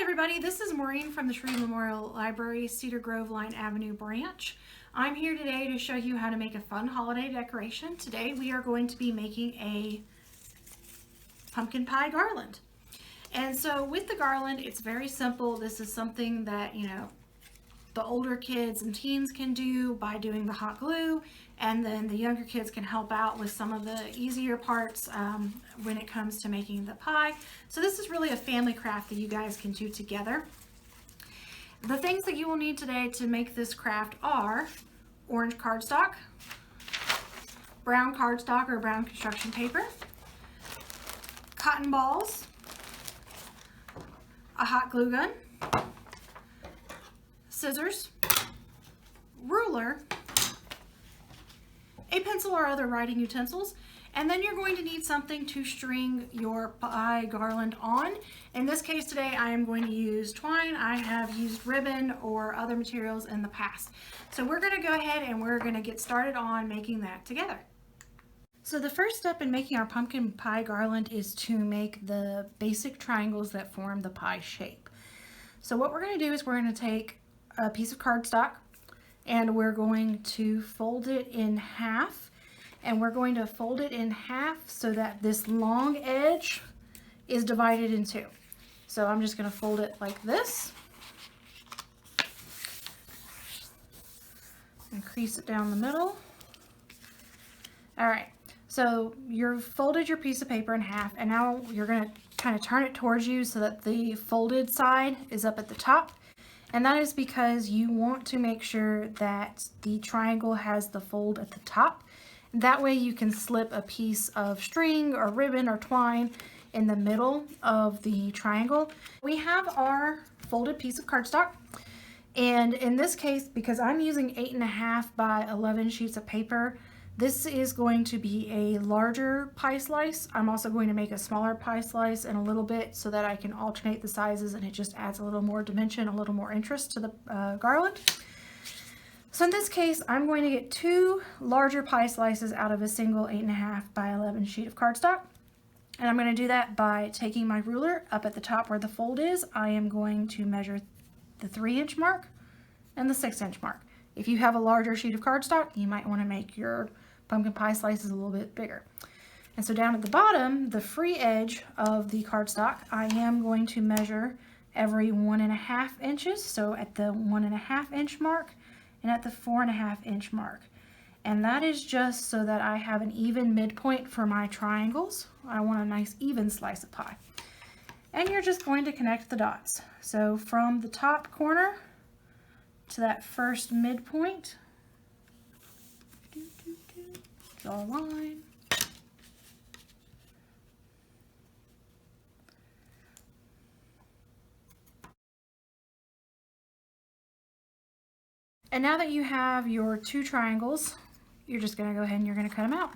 everybody, this is Maureen from the Shreve Memorial Library, Cedar Grove Line Avenue branch. I'm here today to show you how to make a fun holiday decoration. Today we are going to be making a pumpkin pie garland. And so with the garland, it's very simple. This is something that, the older kids and teens can do by doing the hot glue, and then the younger kids can help out with some of the easier parts when it comes to making the pie. So this is really a family craft that you guys can do together. The things that you will need today to make this craft are orange cardstock, brown cardstock or brown construction paper, cotton balls, a hot glue gun, scissors, ruler, a pencil or other writing utensils, and then you're going to need something to string your pie garland on. In this case today, I am going to use twine. I have used ribbon or other materials in the past. So we're going to go ahead and we're going to get started on making that together. So the first step in making our pumpkin pie garland is to make the basic triangles that form the pie shape. So what we're going to do is we're going to take a piece of cardstock and we're going to fold it in half, and we're going to fold it in half so that this long edge is divided in two. So I'm just going to fold it like this and crease it down the middle. All right, so you've folded your piece of paper in half, and now you're going to kind of turn it towards you so that the folded side is up at the top. And that is because you want to make sure that the triangle has the fold at the top. That way you can slip a piece of string or ribbon or twine in the middle of the triangle. We have our folded piece of cardstock. And in this case, because I'm using 8.5 by 11 sheets of paper, this is going to be a larger pie slice. I'm also going to make a smaller pie slice in a little bit so that I can alternate the sizes, and it just adds a little more dimension, a little more interest to the garland. So in this case, I'm going to get two larger pie slices out of a single 8.5 by 11 sheet of cardstock. And I'm going to do that by taking my ruler up at the top where the fold is. I am going to measure the 3-inch mark and the 6-inch mark. If you have a larger sheet of cardstock, you might want to make your pumpkin pie slices a little bit bigger. And so down at the bottom, the free edge of the cardstock, I am going to measure every 1.5 inches. So at the 1.5 inch mark and at the 4.5 inch mark. And that is just so that I have an even midpoint for my triangles. I want a nice even slice of pie. And you're just going to connect the dots. So from the top corner to that first midpoint, draw a line. And now that you have your two triangles, you're just going to go ahead and you're going to cut them out.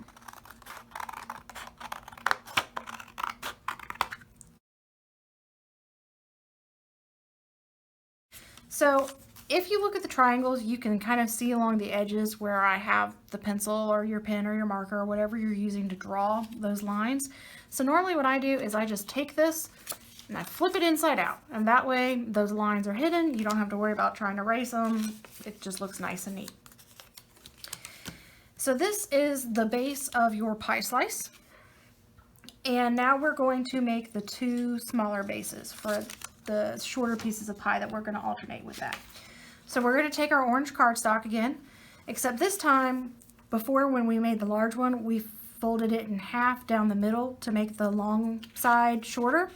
So if you look at the triangles, you can kind of see along the edges where I have the pencil or your pen or your marker or whatever you're using to draw those lines. So normally what I do is I just take this and I flip it inside out. And that way those lines are hidden. You don't have to worry about trying to erase them. It just looks nice and neat. So this is the base of your pie slice. And now we're going to make the two smaller bases for the shorter pieces of pie that we're going to alternate with that. So we're going to take our orange cardstock again, except this time, before when we made the large one, we folded it in half down the middle to make the long side shorter.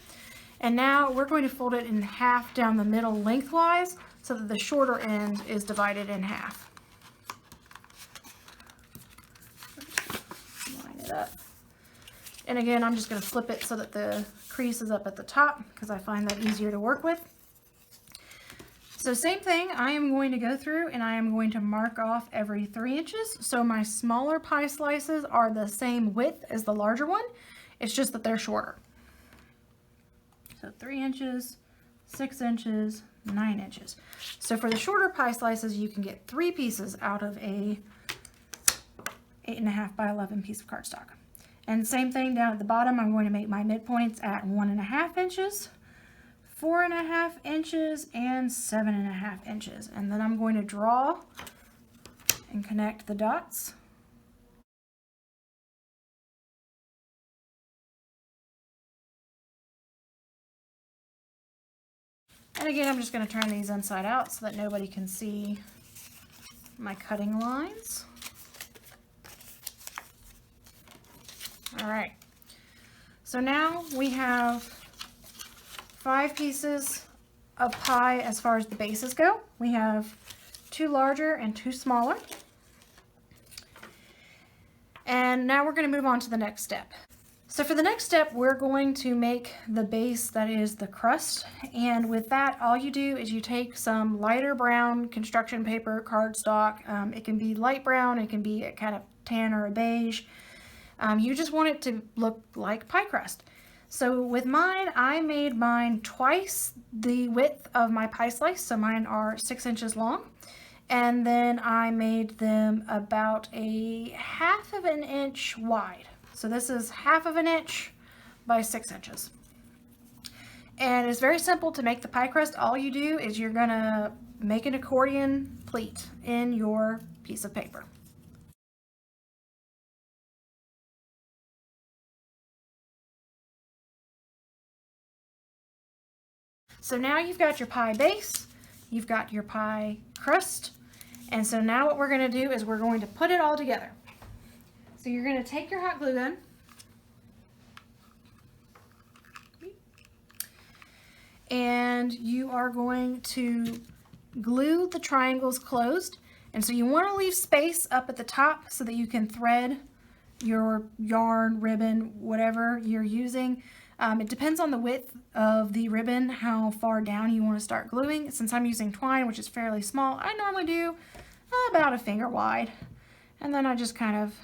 And now we're going to fold it in half down the middle lengthwise so that the shorter end is divided in half. Line it up. And again, I'm just going to flip it so that the crease is up at the top because I find that easier to work with. So same thing, I am going to go through and I am going to mark off every 3 inches. So my smaller pie slices are the same width as the larger one. It's just that they're shorter. So 3 inches, 6 inches, 9 inches. So for the shorter pie slices, you can get 3 pieces out of a 8.5 by 11 piece of cardstock. And same thing down at the bottom, I'm going to make my midpoints at 1.5 inches, 4.5 inches and 7.5 inches. And then I'm going to draw and connect the dots. And again, I'm just going to turn these inside out so that nobody can see my cutting lines. All right, so now we have 5 pieces of pie as far as the bases go. We have 2 larger and 2 smaller. And now we're going to move on to the next step. So for the next step, we're going to make the base that is the crust. And with that, all you do is you take some lighter brown construction paper, cardstock. It can be light brown, it can be a kind of tan or a beige. You just want it to look like pie crust. So with mine, I made mine twice the width of my pie slice. So mine are 6 inches long. And then I made them about a 1/2 inch wide. So this is 1/2 inch by 6 inches. And it's very simple to make the pie crust. All you do is you're gonna make an accordion pleat in your piece of paper. So now you've got your pie base, you've got your pie crust, and so now what we're going to do is we're going to put it all together. So you're going to take your hot glue gun, and you are going to glue the triangles closed. And so you want to leave space up at the top so that you can thread your yarn, ribbon, whatever you're using. It depends on the width of the ribbon, how far down you want to start gluing. Since I'm using twine, which is fairly small, I normally do about a finger wide. And then I just kind of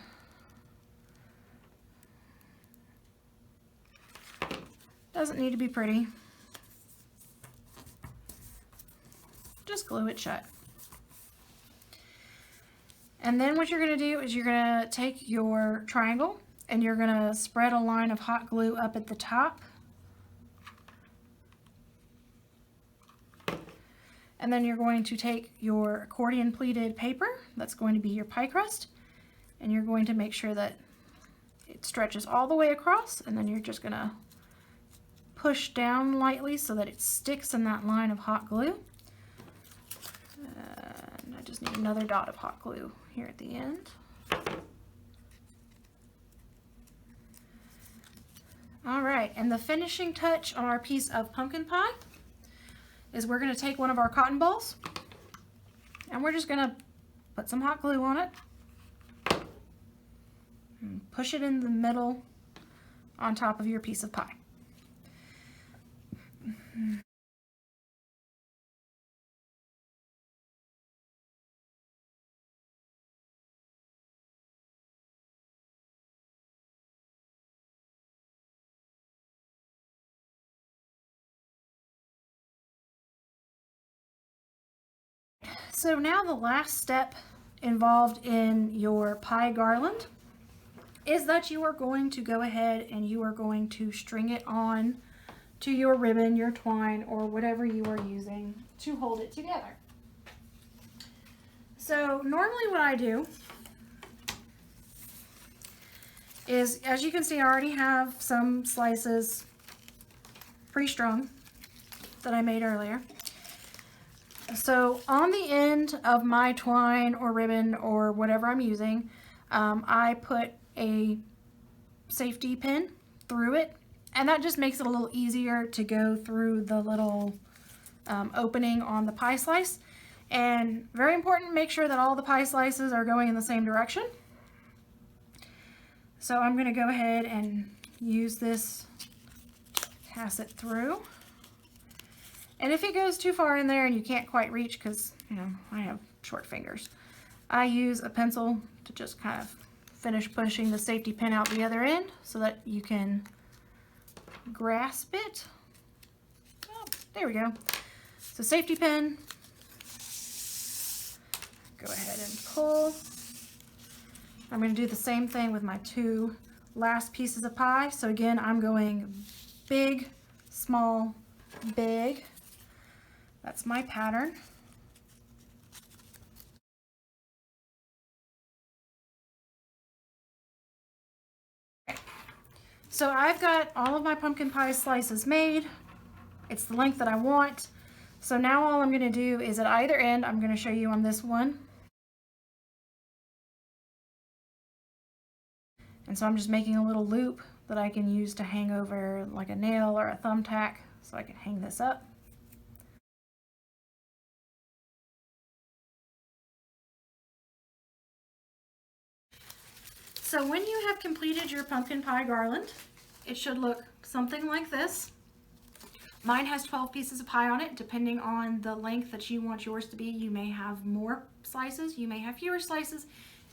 doesn't need to be pretty. Just glue it shut. And then what you're going to do is you're going to take your triangle and you're going to spread a line of hot glue up at the top. And then you're going to take your accordion pleated paper, that's going to be your pie crust, and you're going to make sure that it stretches all the way across, and then you're just going to push down lightly so that it sticks in that line of hot glue. And I just need another dot of hot glue here at the end. All right, and the finishing touch on our piece of pumpkin pie is we're going to take one of our cotton balls and we're just going to put some hot glue on it and push it in the middle on top of your piece of pie. So now the last step involved in your pie garland is that you are going to go ahead and you are going to string it on to your ribbon, your twine, or whatever you are using to hold it together. So normally what I do is, as you can see, I already have some slices pre-strung that I made earlier. So on the end of my twine or ribbon or whatever I'm using, I put a safety pin through it, and that just makes it a little easier to go through the little opening on the pie slice. And very important, make sure that all the pie slices are going in the same direction. So I'm going to go ahead and use this, pass it through. And if it goes too far in there and you can't quite reach, because, you know, I have short fingers, I use a pencil to just kind of finish pushing the safety pin out the other end so that you can grasp it. Oh, there we go. So safety pin, go ahead and pull. I'm going to do the same thing with my 2 last pieces of pie. So again, I'm going big, small, big. That's my pattern. So I've got all of my pumpkin pie slices made. It's the length that I want. So now all I'm going to do is at either end, I'm going to show you on this one. And so I'm just making a little loop that I can use to hang over like a nail or a thumbtack so I can hang this up. So when you have completed your pumpkin pie garland, it should look something like this. Mine has 12 pieces of pie on it. Depending on the length that you want yours to be, you may have more slices, you may have fewer slices.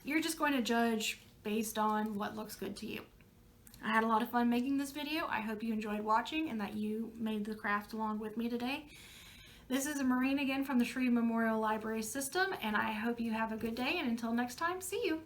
You're just going to judge based on what looks good to you. I had a lot of fun making this video. I hope you enjoyed watching and that you made the craft along with me today. This is Maureen again from the Shreve Memorial Library System, and I hope you have a good day, and until next time, see you.